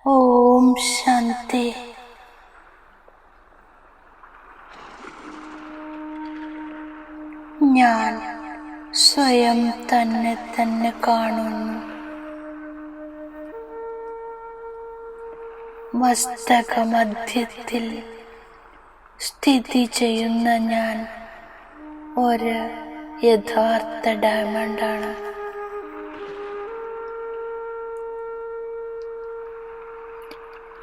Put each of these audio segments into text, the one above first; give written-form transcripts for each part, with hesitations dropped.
ഓം ശാന്തി. ഞാൻ സ്വയം തന്നെ കാണുന്നു. മസ്തകമധ്യത്തിൽ സ്ഥിതി ചെയ്യുന്ന ഞാൻ ഒരു യഥാർത്ഥ ഡയമണ്ടാണ്.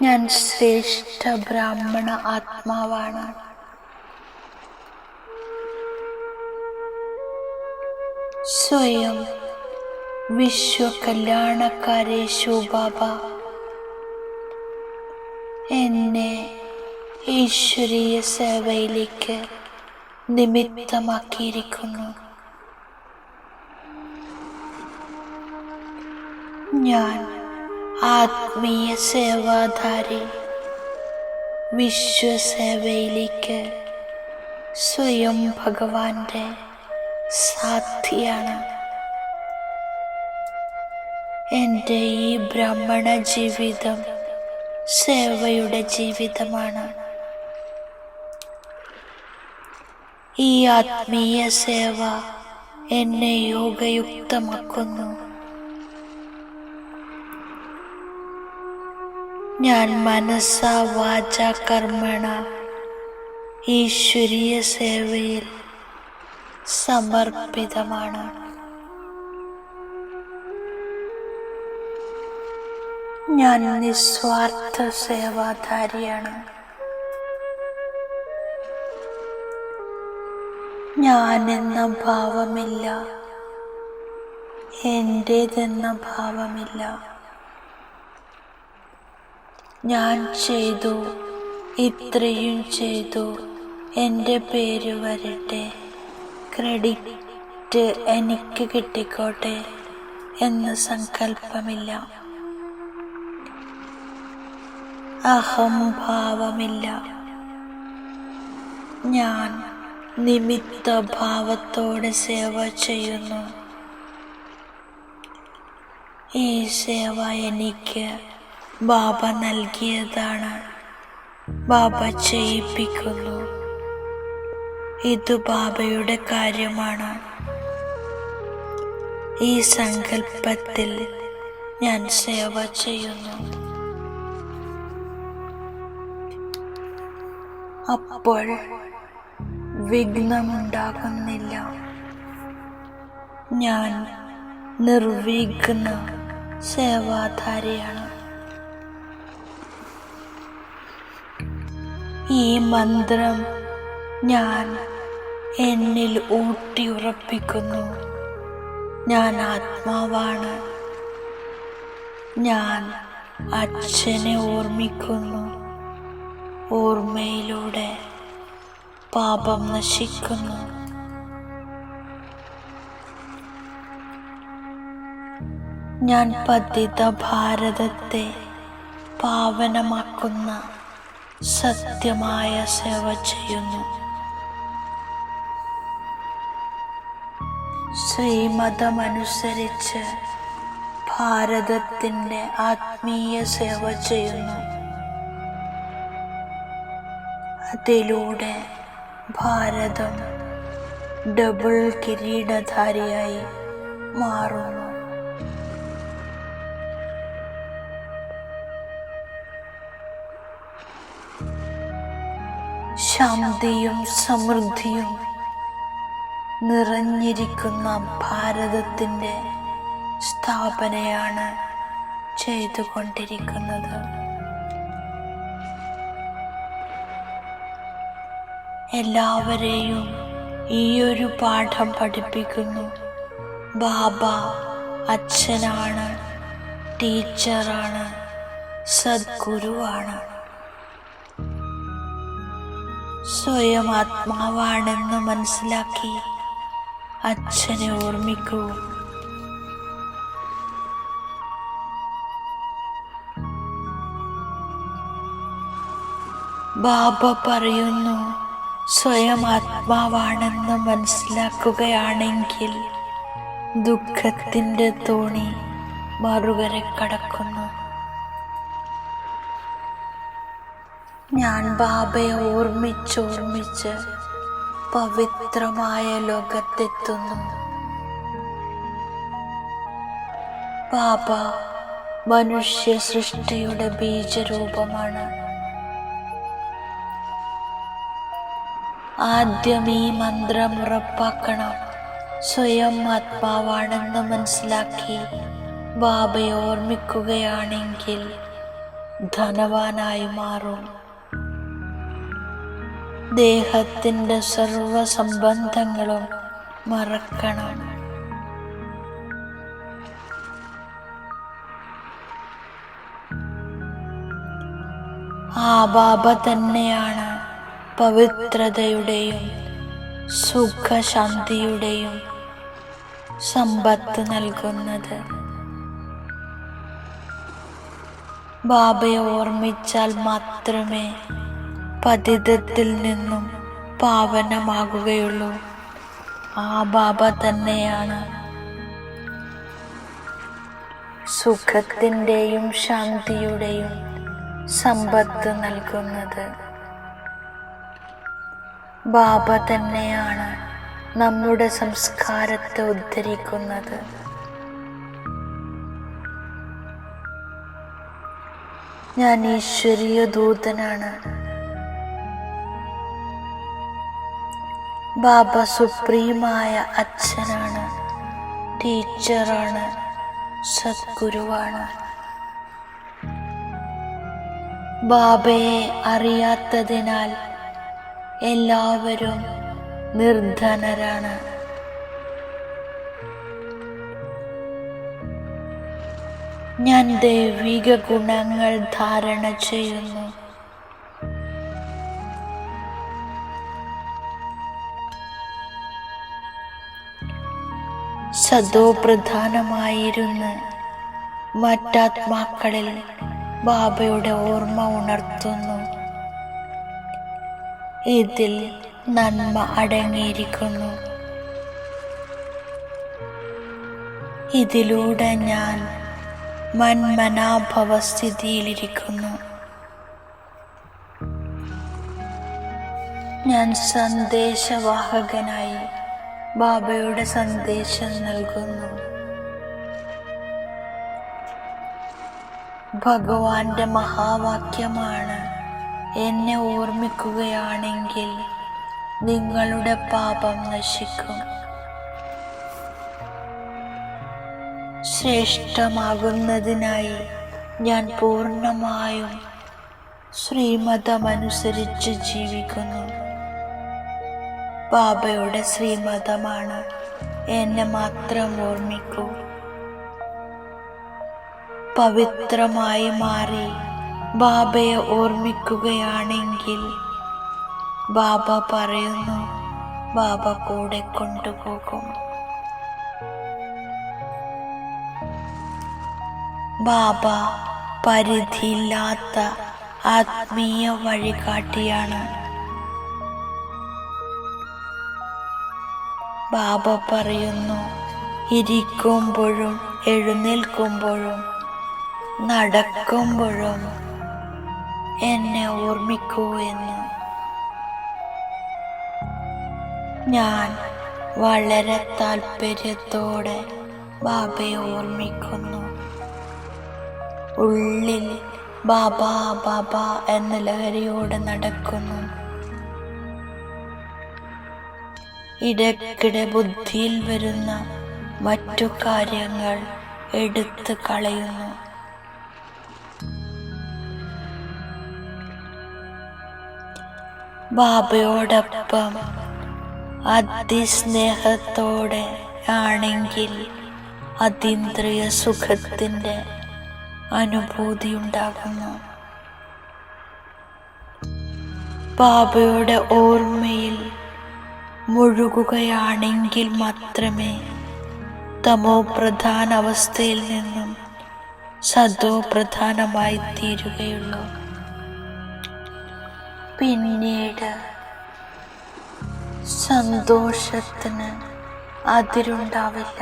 ഞാൻ ശ്രേഷ്ഠ ബ്രാഹ്മണ ആത്മാവാണ്. സ്വയം വിശ്വകല്യാണക്കാരെ ശിവബാബ എന്നെ ഈശ്വരീയ സേവയിലേക്ക് നിമിത്തമാക്കിയിരിക്കുന്നു. ഞാൻ ആത്മീയ സേവാധാരി വിശ്വസേവയിലേക്ക് സ്വയം ഭഗവാന്റെ സാക്ഷിയാണ്. എൻ്റെ ഈ ബ്രാഹ്മണ ജീവിതം സേവയുടെ ജീവിതമാണ്. ഈ ആത്മീയ സേവ എന്നെ യോഗയുക്തമാക്കുന്നു. ഞാൻ മനസ്സ വാച കർമ്മണ ഈശ്വരീയ സേവയിൽ സമർപ്പിതമാണ്. ഞാൻ നിസ്വാർത്ഥ സേവാധാരിയാണ്. ഞാനെന്ന ഭാവമില്ല, എൻ്റേതെന്ന ഭാവമില്ല. ഞാൻ ചെയ്തു, ഇത്രയും ചെയ്തു, എൻ്റെ പേര് വരട്ടെ, ക്രെഡിറ്റ് എനിക്ക് കിട്ടിക്കോട്ടെ എന്ന സങ്കല്പമില്ല. അഹംഭാവമില്ല. ഞാൻ നിമിത്ത ഭാവത്തോടെ സേവ ചെയ്യുന്നു. ഈ സേവ എനിക്ക് ബാബ നൽകിയതാണ്. ബാബ ചെയ്യിപ്പിക്കുന്നു. ഇത് ബാബയുടെ കാര്യമാണ്. ഈ സങ്കല്പത്തിൽ ഞാൻ സേവ ചെയ്യുന്നു. അപ്പോൾ വിഘ്നമുണ്ടാകുന്നില്ല. ഞാൻ നിർവിഘ്ന സേവാധാരിയാണ്. ഈ മന്ത്രം ഞാൻ എന്നിൽ ഊട്ടിയുറപ്പിക്കുന്നു. ഞാൻ ആത്മാവാണ്. ഞാൻ അച്ഛനെ ഓർമ്മിക്കുന്നു. ഓർമ്മയിലൂടെ പാപം നശിക്കുന്നു. ഞാൻ പതിത ഭാരതത്തെ പാവനമാക്കുന്ന സത്യമായ സേവ ചെയ്യുന്നു. ശ്രീമതമനുസരിച്ച് ഭാരതത്തിൻ്റെ ആത്മീയ സേവ ചെയ്യുന്നു. അതിലൂടെ ഭാരതം ഡബിൾ കിരീടധാരിയായി മാറുന്നു. ശാന്തിയും സമൃദ്ധിയും നിറഞ്ഞിരിക്കുന്ന ഭാരതത്തിൻ്റെ സ്ഥാപനയാണ് ചെയ്തുകൊണ്ടിരിക്കുന്നത്. എല്ലാവരെയും ഈയൊരു പാഠം പഠിപ്പിക്കുന്നു. ബാബ അച്ഛനാണ്, ടീച്ചറാണ്, സദ്ഗുരുവാണ്. സ്വയം ആത്മാവാണെന്ന് മനസ്സിലാക്കി അച്ഛനെ ഓർമ്മിക്കൂ. ബാബ പറയുന്നു, സ്വയം ആത്മാവാണെന്ന് മനസ്സിലാക്കുകയാണെങ്കിൽ ദുഃഖത്തിൻ്റെ തോണി മറുകര കടക്കുന്നു. ഞാൻ ബാബയെ ഓർമ്മിച്ചോർമ്മിച്ച് പവിത്രമായ ലോകത്തെത്തുന്നു. ബാബ മനുഷ്യ സൃഷ്ടിയുടെ ബീജരൂപമാണ്. ആദ്യം ഈ മന്ത്രം ഉറപ്പാക്കണം. സ്വയം ആത്മാവാണെന്ന് മനസ്സിലാക്കി ബാബയെ ഓർമ്മിക്കുകയാണെങ്കിൽ ധനവാനായി മാറും. ദേഹത്തിൻ്റെ സർവ സംബന്ധങ്ങളും മറക്കണം. ആ ബാബ തന്നെയാണ് പവിത്രതയുടെയും സുഖശാന്തിയുടെയും സമ്പത്ത് നൽകുന്നത്. ബാബയെ ഓർമ്മിച്ചാൽ മാത്രമേ പതിതത്തിൽ നിന്നും പാവനമാകുകയുള്ളൂ. ആ ബാബ തന്നെയാണ് സുഖത്തിൻ്റെയും ശാന്തിയുടെയും സമ്പത്ത് നൽകുന്നത്. ബാബ തന്നെയാണ് നമ്മുടെ സംസ്കാരത്തെ ഉദ്ധരിക്കുന്നത്. ഞാൻ ഈശ്വരീയ ദൂതനാണ്. ബാബ സുപ്രീമായ അച്ഛനാണ്, ടീച്ചറാണ്, സദ്ഗുരുവാണ്. ബാബയെ അറിയാത്തതിനാൽ എല്ലാവരും നിർധനരാണ്. ഞാൻ ദൈവിക ഗുണങ്ങൾ ധാരണ ചെയ്യുന്നു. സദോ പ്രധാനമായിരുന്ന് മറ്റാത്മാക്കളിൽ ബാബയുടെ ഓർമ്മ ഉണർത്തുന്നു. ഇതിൽ നന്മ അടങ്ങിയിരിക്കുന്നു. ഇതിലൂടെ ഞാൻ മന്മനാഭവസ്ഥിതിയിലിരിക്കുന്നു. ഞാൻ സന്ദേശവാഹകനായി ബാബയുടെ സന്ദേശം നൽകുന്നു. ഭഗവാന്റെ മഹാവാക്യമാണ്, എന്നെ ഓർമ്മിക്കുകയാണെങ്കിൽ നിങ്ങളുടെ പാപം നശിക്കും. ശ്രേഷ്ഠമാകുന്നതിനായി ഞാൻ പൂർണ്ണമായും ശ്രീമതമനുസരിച്ച് ജീവിക്കുന്നു. ബാബയുടെ ശ്രീമതമാണ്, എന്നെ മാത്രം ഓർമ്മിക്കൂ. പവിത്രമായി മാറി ബാബയെ ഓർമ്മിക്കുകയാണെങ്കിൽ ബാബ പറയുന്നു, ബാബ കൂടെ കൊണ്ടുപോകും. ബാബ പരിധിയില്ലാത്ത ആത്മീയ വഴികാട്ടിയാണ്. ബാബ പറയുന്നു, ഇരിക്കുമ്പോഴും എഴുന്നേൽക്കുമ്പോഴും നടക്കുമ്പോഴും എന്നെ ഓർമ്മിക്കൂ എന്ന്. ഞാൻ വളരെ താല്പര്യത്തോടെ ബാബയെ ഓർമ്മിക്കുന്നു. ഉള്ളിൽ ബാബ ബാബ എന്ന ലഹരിയോടെ നടക്കുന്നു. ഇടയ്ക്കിടെ ബുദ്ധിയിൽ വരുന്ന മറ്റു കാര്യങ്ങൾ എടുത്തു കളയുന്നു. ബാബയോടൊപ്പം അതിസ്നേഹത്തോടെ ആണെങ്കിൽ അതീന്ദ്രിയ സുഖത്തിൻ്റെ അനുഭൂതി ഉണ്ടാകുന്നു. ബാബയുടെ ഓർമ്മയിൽ മുഴുകുകയാണെങ്കിൽ മാത്രമേ തമോ പ്രധാന അവസ്ഥയിൽ നിന്നും സദോ പ്രധാനമായി തീരുകയുള്ളൂ. പിന്നീട് സന്തോഷത്തിന് അതിരുണ്ടാവില്ല.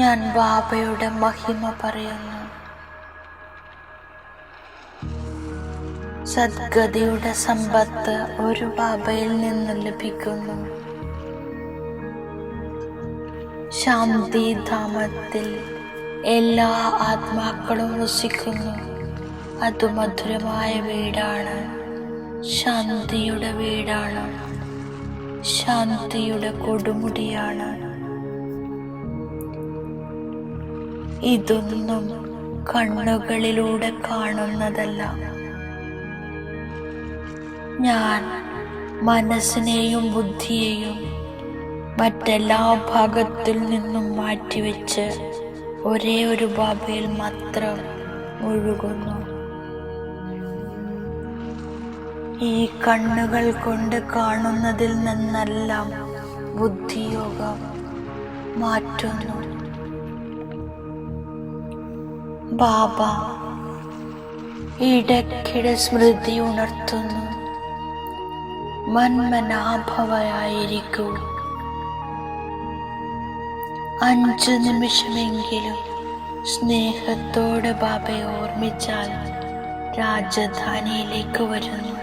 ഞാൻ ബാബയുടെ മഹിമ പറയുന്നു. സദ്ഗതിയുടെ സമ്പത്ത് ഒരു ബാബയിൽ നിന്ന് ലഭിക്കുന്നു. ശാന്തിധാമത്തിൽ എല്ലാ ആത്മാക്കളും വസിക്കുന്നു. അത് മധുരമായ വീടാണ്, ശാന്തിയുടെ വീടാണ്, ശാന്തിയുടെ കൊടുമുടിയാണ്. ഇതൊന്നും കണ്ണുകളിലൂടെ കാണുന്നതല്ല. ഞാൻ മനസ്സിനെയും ബുദ്ധിയെയും മറ്റെല്ലാ ഭാഗത്തിൽ നിന്നും മാറ്റിവെച്ച് ഒരേ ഒരു ബാബയിൽ മാത്രം മുഴുകുന്നു. ഈ കണ്ണുകൾ കൊണ്ട് കാണുന്നതിൽ നിന്നെല്ലാം ബുദ്ധിയോഗം മാറ്റുന്നു. ബാബ ഇടയ്ക്കിടെ സ്മൃതി ഉണർത്തുന്നു. മന്മനാഭവയായിരിക്കൂ. 5 നിമിഷമെങ്കിലും സ്നേഹത്തോടെ ബാബയെ ഓർമ്മിച്ചാൽ രാജധാനിയിലേക്ക് വരുന്നു.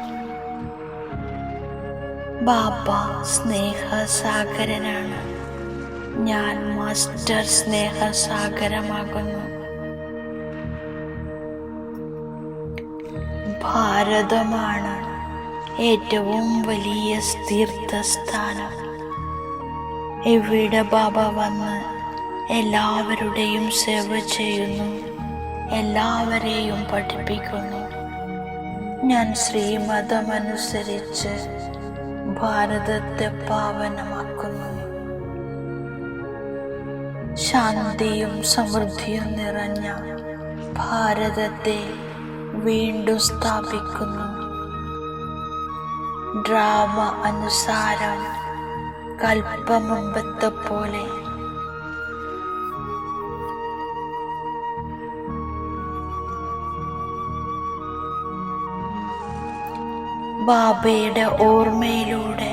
ബാബ സ്നേഹസാഗരനാണ്. ഞാൻ മാസ്റ്റർ സ്നേഹസാഗരമാകുന്നു. ഭാരതമാണ് ഏറ്റവും വലിയ തീർത്ഥസ്ഥാനം. ഇവിടെ ബാബ വന്ന് എല്ലാവരുടെയും സേവ ചെയ്യുന്നു, എല്ലാവരെയും പഠിപ്പിക്കുന്നു. ഞാൻ ശ്രീമതമനുസരിച്ച് ഭാരതത്തെ പാവനമാക്കുന്നു. ശാന്തിയും സമൃദ്ധിയും നിറഞ്ഞ ഭാരതത്തെ വീണ്ടും സ്ഥാപിക്കുന്നു. ഡ്രാമ അനുസാരം കൽപ്പമുമ്പത്തെ പോലെ ബാബയുടെ ഓർമ്മയിലൂടെ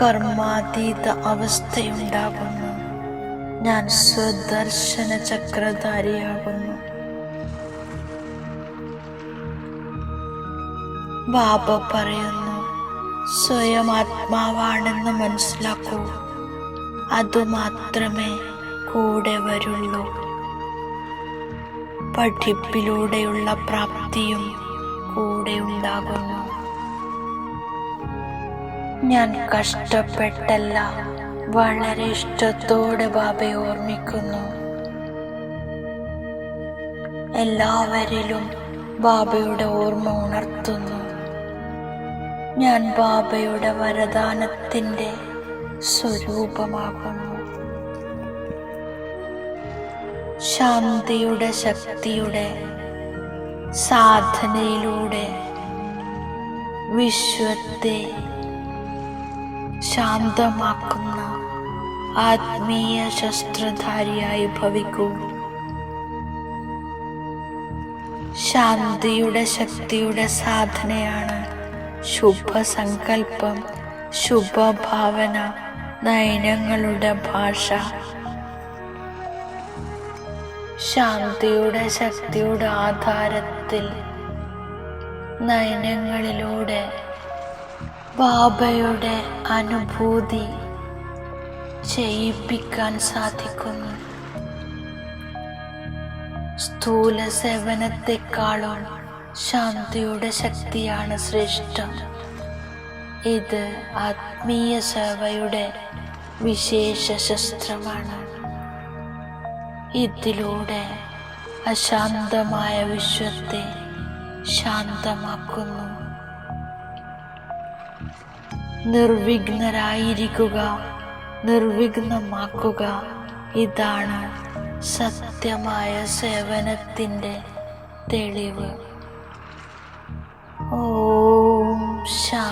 കർമാതീത അവസ്ഥയുണ്ടാകുന്നു. ഞാൻ സ്വദർശന ചക്രധാരിയാകുന്നു. ബാബ പറയുന്നു, സ്വയം ആത്മാവാണെന്ന് മനസ്സിലാക്കൂ. അതുമാത്രമേ കൂടെ വരുള്ളൂ. പഠിപ്പിലൂടെയുള്ള പ്രാപ്തിയും കൂടെ ഉണ്ടാകുന്നു. ഞാൻ കഷ്ടപ്പെട്ടല്ല, വളരെ ഇഷ്ടത്തോടെ ബാബയെ ഓർമ്മിക്കുന്നു. എല്ലാവരിലും ബാബയുടെ ഓർമ്മ ഉണർത്തുന്നു. ഞാൻ ബാബയുടെ വരദാനത്തിൻ്റെ സ്വരൂപമാകുന്നു. ശാന്തിയുടെ ശക്തിയുടെ സാധനയിലൂടെ വിശ്വത്തെ ശാന്തമാക്കുന്ന ആത്മീയ ശസ്ത്രധാരിയായി ഭവിക്കൂ. ശാന്തിയുടെ ശക്തിയുടെ സാധനയാണ് ശുഭസങ്കല്പം, ശുഭഭാവന, നയനങ്ങളുടെ ഭാഷ. ശാന്തിയുടെ ശക്തിയുടെ ആധാരത്തിൽ നയനങ്ങളിലൂടെ ബാബയുടെ അനുഭൂതി ചെയ്യിപ്പിക്കാൻ സാധിക്കുന്നു. സ്ഥൂല സേവനത്തെക്കാളും ശാന്തിയുടെ ശക്തിയാണ് ശ്രേഷ്ഠം. ഇത് ആത്മീയ സേവയുടെ വിശേഷ ശസ്ത്രമാണ്. ഇതിലൂടെ അശാന്തമായ വിശ്വത്തെ ശാന്തമാക്കുന്നു. നിർവിഘ്നരായിരിക്കുക, നിർവിഘ്നമാക്കുക. ഇതാണ് സത്യമായ സേവനത്തിൻ്റെ തെളിവ്. ഓം ശാന്തി.